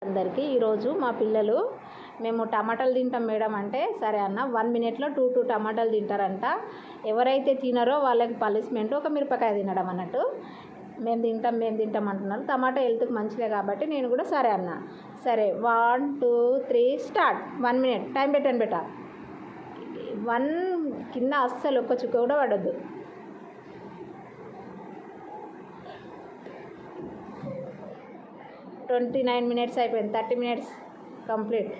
అందరికీ ఈరోజు మా పిల్లలు మేము టమాటాలు తింటాం మేడం అంటే సరే అన్న 1 మినిట్లో 2 టమాటాలు తింటారంట. ఎవరైతే తినరో వాళ్ళకి పనిష్మెంట్ ఒక మిరపకాయ తినడం అన్నట్టు. మేము తింటాం అంటున్నారు. టమాటా హెల్త్కి మంచిదే కాబట్టి నేను కూడా సరే అన్న. సరే 1 2 3 స్టార్ట్. 1 మినిట్ టైం పెట్టండి బేటా. 1 కింద అస్సలు ఒక్క చుక్క కూడా పడొద్దు. $29 minutes అయిపోయింది. 30 minutes కంప్లీట్.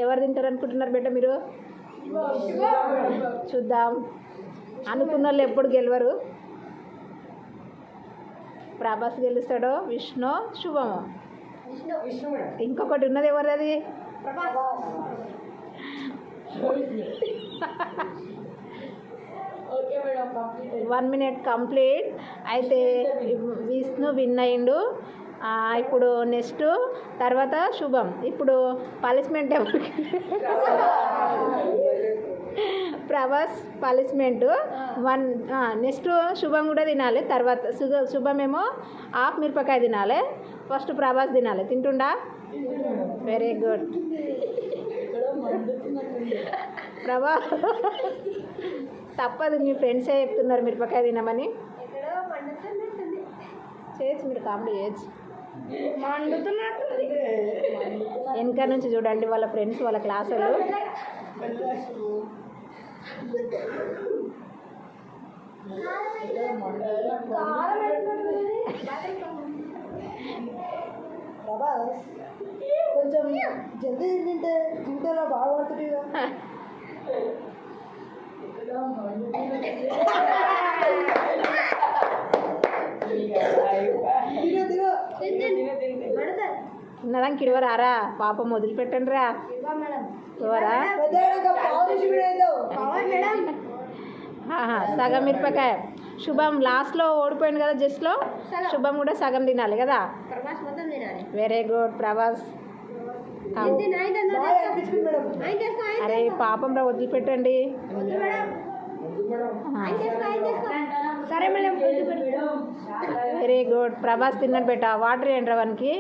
ఎవరు తింటారు అనుకుంటున్నారు బేట మీరు? చూద్దాం. అనుకున్న వాళ్ళు ఎప్పుడు గెలవరు. ప్రభాస్ గెలుస్తాడో, విష్ణు, శుభమో? ఇంకొకటి ఉన్నది ఎవరు? అది 1 మినిట్ కంప్లీట్ అయితే విష్ణు విన్ అయ్యిండు. ఇప్పుడు నెక్స్ట్ తర్వాత శుభం. ఇప్పుడు పనిష్మెంట్ ఎవరికి? ప్రభాస్ పనిష్మెంట్ 1. నెక్స్ట్ శుభం కూడా తినాలి. తర్వాత శుభమేమో హాఫ్ మిరపకాయ తినాలి. ఫస్ట్ ప్రభాస్ తినాలి. తింటుండా? Very good. ప్రభా తప్పదు, మీ ఫ్రెండ్సే చెప్తున్నారు మిరపకాయ తినమని. చేయొచ్చు, మీరు కామెడీ చేయొచ్చు. వెనక నుంచి చూడండి వాళ్ళ ఫ్రెండ్స్, వాళ్ళ క్లాస్ వాళ్ళు. కొంచెం జల్దీ తింటేలా బాగా పడుతుంది. తిన్నదానికి ఇవ్వరారా? పాపం వదిలిపెట్టండి రా. ఇవ్వరా? సగం మిరపకాయ. శుభం లాస్ట్లో ఓడిపోయింది కదా, జస్ట్లో. శుభం కూడా సగం తినాలి కదా. Very good Prabhas. అరే పాపం రా, వదిలిపెట్టండి. Very good. ప్రభాస్ తిన్నాడు బేట. వాటర్ ఏంట్రా వానికి?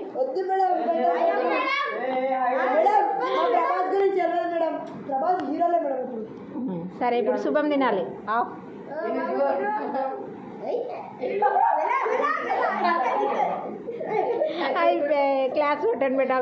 సరే ఇప్పుడు శుభం తినాలి. అయిపోయి క్లాస్ కొట్టండి బేట.